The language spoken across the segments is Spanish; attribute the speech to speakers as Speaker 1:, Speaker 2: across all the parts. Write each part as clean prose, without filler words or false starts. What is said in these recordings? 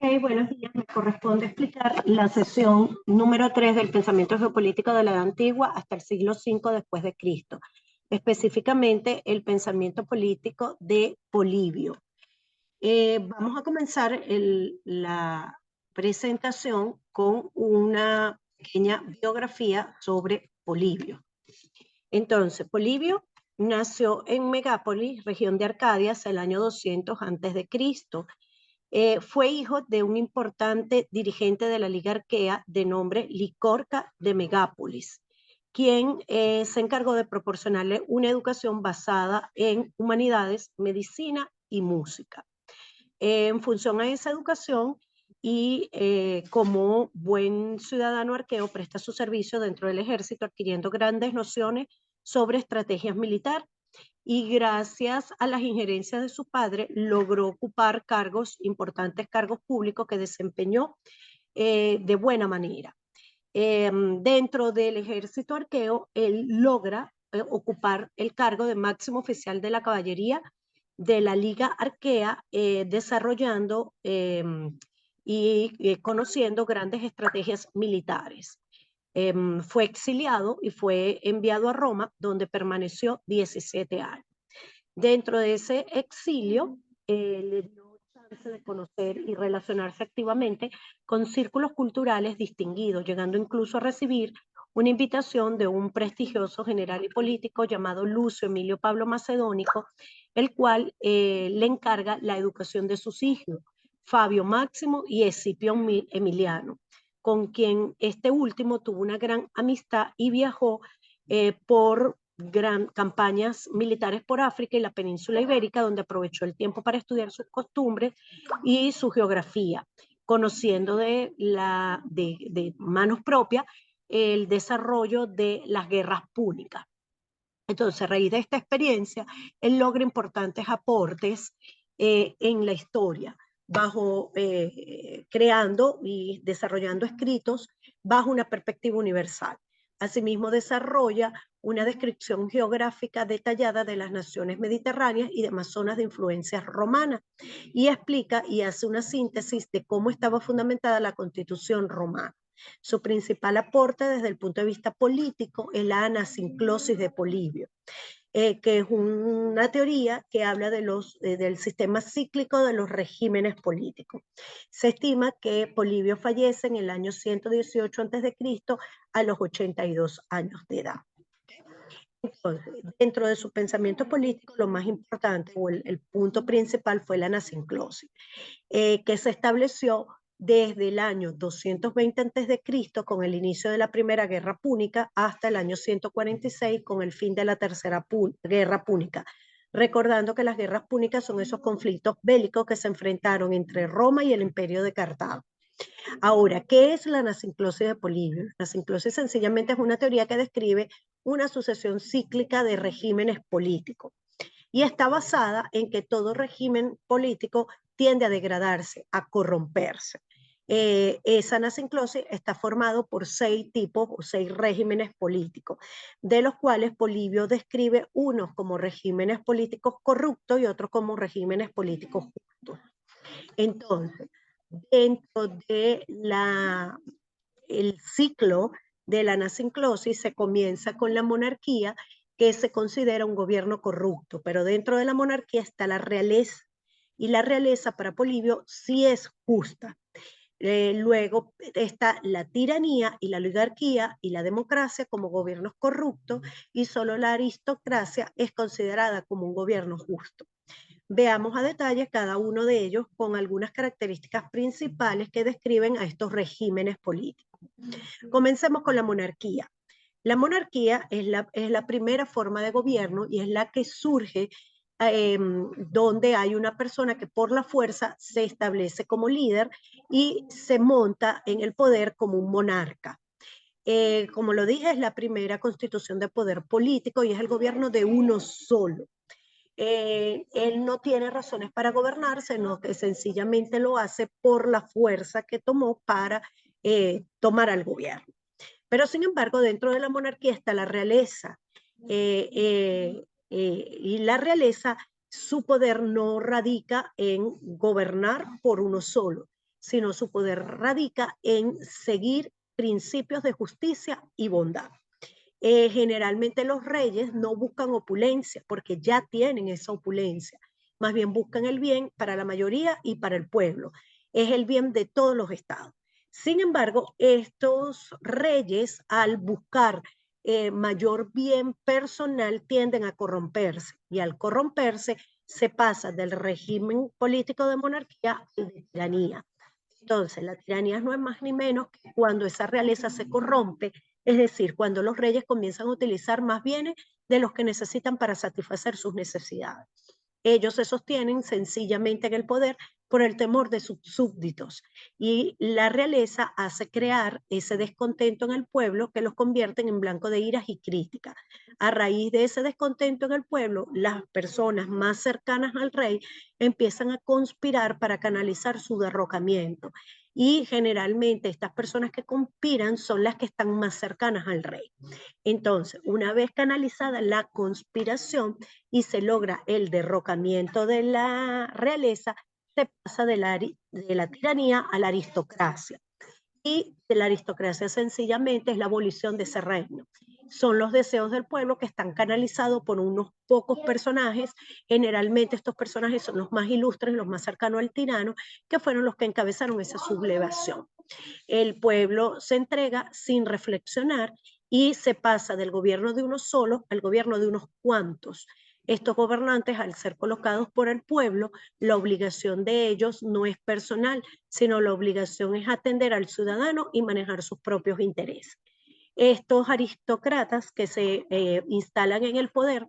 Speaker 1: Buenos días. Me corresponde explicar la sesión número 3 del pensamiento geopolítico de la Edad Antigua hasta el siglo V después de Cristo, específicamente el pensamiento político de Polibio. Vamos a comenzar la presentación con una pequeña biografía sobre Polibio. Entonces, Polibio nació en Megápolis, región de Arcadia, hacia el año 200 a.C. Fue hijo de un importante dirigente de la Liga Arquea de nombre Licorca de Megápolis, quien se encargó de proporcionarle una educación basada en humanidades, medicina y música. En función a esa educación y como buen ciudadano arqueo presta su servicio dentro del ejército adquiriendo grandes nociones sobre estrategias militares y gracias a las injerencias de su padre logró ocupar importantes cargos públicos que desempeñó de buena manera. Dentro del ejército arqueo, él logra ocupar el cargo de máximo oficial de la caballería de la Liga Arquea, desarrollando y conociendo grandes estrategias militares. Fue exiliado y fue enviado a Roma, donde permaneció 17 años. Dentro de ese exilio, le dio chance de conocer y relacionarse activamente con círculos culturales distinguidos, llegando incluso a recibir una invitación de un prestigioso general y político llamado Lucio Emilio Pablo Macedónico, el cual le encarga la educación de sus hijos, Fabio Máximo y Escipio Emiliano, con quien este último tuvo una gran amistad y viajó por campañas militares por África y la península ibérica, donde aprovechó el tiempo para estudiar sus costumbres y su geografía, conociendo de manos propias el desarrollo de las guerras púnicas. Entonces, a raíz de esta experiencia, él logra importantes aportes en la historia, creando y desarrollando escritos bajo una perspectiva universal. Asimismo, desarrolla una descripción geográfica detallada de las naciones mediterráneas y demás zonas de influencia romana, y explica y hace una síntesis de cómo estaba fundamentada la Constitución romana. Su principal aporte desde el punto de vista político es la anasinclosis de Polibio, que es una teoría que habla del sistema cíclico de los regímenes políticos. Se estima que Polibio fallece en el año 118 a.C. a los 82 años de edad. Entonces, dentro de su pensamiento político, lo más importante o el punto principal fue la anasinclosis, que se estableció desde el año 220 a.C. con el inicio de la Primera Guerra Púnica hasta el año 146 con el fin de la Tercera Guerra Púnica. Recordando que las guerras púnicas son esos conflictos bélicos que se enfrentaron entre Roma y el Imperio de Cartago. Ahora, ¿qué es la anasinclosis de Polibio? La anasinclosis sencillamente es una teoría que describe una sucesión cíclica de regímenes políticos y está basada en que todo régimen político tiende a degradarse, a corromperse. Esa anasinclosis está formado por 6 tipos o 6 regímenes políticos, de los cuales Polibio describe unos como regímenes políticos corruptos y otros como regímenes políticos justos. Entonces, dentro de el ciclo de la anasinclosis se comienza con la monarquía, que se considera un gobierno corrupto, pero dentro de la monarquía está la realeza, y la realeza para Polibio sí es justa. Luego está la tiranía y la oligarquía y la democracia como gobiernos corruptos, y solo la aristocracia es considerada como un gobierno justo. Veamos a detalle cada uno de ellos con algunas características principales que describen a estos regímenes políticos. Comencemos con la monarquía. La monarquía es la primera forma de gobierno y es la que surge donde hay una persona que por la fuerza se establece como líder y se monta en el poder como un monarca. Como lo dije, es la primera constitución de poder político y es el gobierno de uno solo. Él no tiene razones para gobernar, sino que sencillamente lo hace por la fuerza que tomó para tomar al gobierno. Pero sin embargo, dentro de la monarquía está la realeza, y la realeza, su poder no radica en gobernar por uno solo, sino su poder radica en seguir principios de justicia y bondad. Generalmente los reyes no buscan opulencia porque ya tienen esa opulencia, más bien buscan el bien para la mayoría y para el pueblo. Es el bien de todos los estados. Sin embargo, estos reyes, al buscar mayor bien personal, tienden a corromperse, y al corromperse se pasa del régimen político de monarquía al de tiranía. Entonces, la tiranía no es más ni menos que cuando esa realeza se corrompe, es decir, cuando los reyes comienzan a utilizar más bienes de los que necesitan para satisfacer sus necesidades. Ellos se sostienen sencillamente en el poder por el temor de sus súbditos, y la realeza hace crear ese descontento en el pueblo que los convierten en blanco de iras y críticas. A raíz de ese descontento en el pueblo, las personas más cercanas al rey empiezan a conspirar para canalizar su derrocamiento, y generalmente estas personas que conspiran son las que están más cercanas al rey. Entonces, una vez canalizada la conspiración y se logra el derrocamiento de la realeza, se pasa de la tiranía a la aristocracia. Y de la aristocracia sencillamente es la abolición de ese reino. Son los deseos del pueblo que están canalizados por unos pocos personajes. Generalmente estos personajes son los más ilustres, los más cercanos al tirano, que fueron los que encabezaron esa sublevación. El pueblo se entrega sin reflexionar y se pasa del gobierno de uno solo al gobierno de unos cuantos. Estos gobernantes, al ser colocados por el pueblo, la obligación de ellos no es personal, sino la obligación es atender al ciudadano y manejar sus propios intereses. Estos aristócratas que se instalan en el poder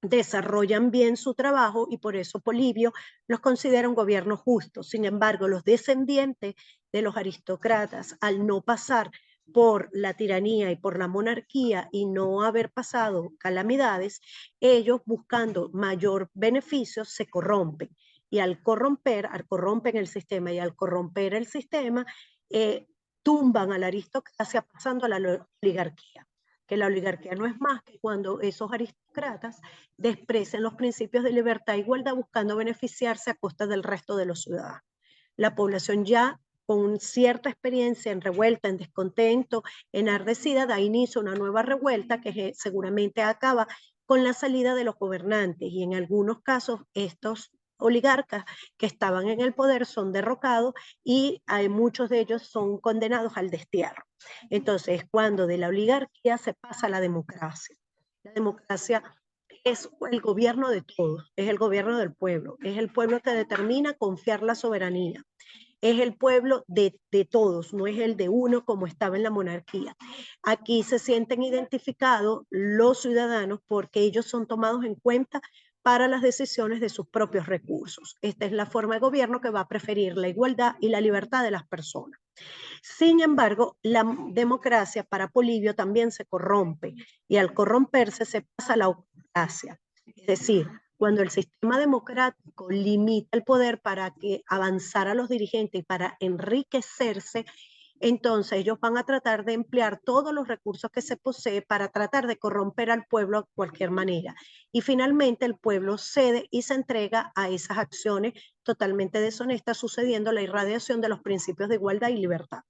Speaker 1: desarrollan bien su trabajo, y por eso Polibio los considera un gobierno justo. Sin embargo, los descendientes de los aristócratas, al no pasar por la tiranía y por la monarquía y no haber pasado calamidades, ellos buscando mayor beneficio se corrompen. Y al corrompen el sistema, y al corromper el sistema, tumban a la aristocracia pasando a la oligarquía, que la oligarquía no es más que cuando esos aristócratas desprecian los principios de libertad e igualdad buscando beneficiarse a costa del resto de los ciudadanos. La población ya con cierta experiencia en revuelta, en descontento, enardecida, da inicio a una nueva revuelta que seguramente acaba con la salida de los gobernantes, y en algunos casos estos oligarcas que estaban en el poder son derrocados y hay muchos de ellos son condenados al destierro. Entonces, cuando de la oligarquía se pasa a la democracia. La democracia es el gobierno de todos, es el gobierno del pueblo, es el pueblo que determina confiar la soberanía, es el pueblo de todos, no es el de uno como estaba en la monarquía. Aquí se sienten identificados los ciudadanos porque ellos son tomados en cuenta para las decisiones de sus propios recursos. Esta es la forma de gobierno que va a preferir la igualdad y la libertad de las personas. Sin embargo, la democracia para Polibio también se corrompe, y al corromperse se pasa a la autocracia. Es decir, cuando el sistema democrático limita el poder para que avanzara los dirigentes y para enriquecerse, entonces ellos van a tratar de emplear todos los recursos que se posee para tratar de corromper al pueblo de cualquier manera. Y finalmente el pueblo cede y se entrega a esas acciones totalmente deshonestas, sucediendo la irradiación de los principios de igualdad y libertad.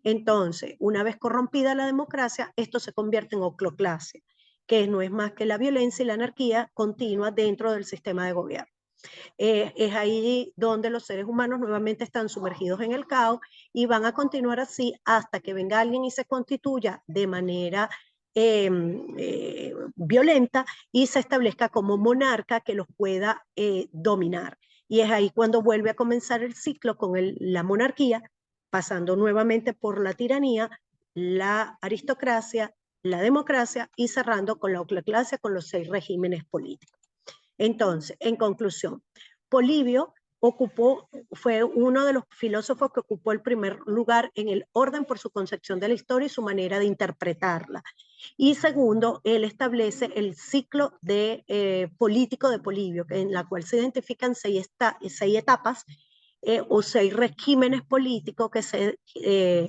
Speaker 1: Entonces, una vez corrompida la democracia, esto se convierte en oclocracia, que no es más que la violencia y la anarquía continua dentro del sistema de gobierno. Es ahí donde los seres humanos nuevamente están sumergidos en el caos y van a continuar así hasta que venga alguien y se constituya de manera violenta y se establezca como monarca que los pueda dominar. Y es ahí cuando vuelve a comenzar el ciclo con la monarquía, pasando nuevamente por la tiranía, la aristocracia, la democracia y cerrando con la oclocracia, con los 6 regímenes políticos. Entonces, en conclusión, Polibio fue uno de los filósofos que ocupó el primer lugar en el orden por su concepción de la historia y su manera de interpretarla. Y segundo, él establece el ciclo político de Polibio, en la cual se identifican 6 etapas o 6 regímenes políticos que se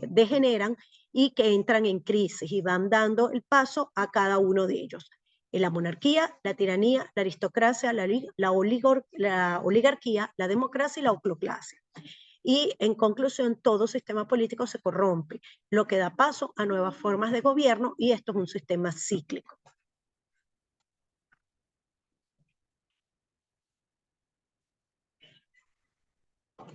Speaker 1: degeneran y que entran en crisis y van dando el paso a cada uno de ellos. La monarquía, la tiranía, la aristocracia, la oligarquía, la democracia y la oclocracia. y en conclusión todo sistema político se corrompe, lo que da paso a nuevas formas de gobierno y esto es un sistema cíclico.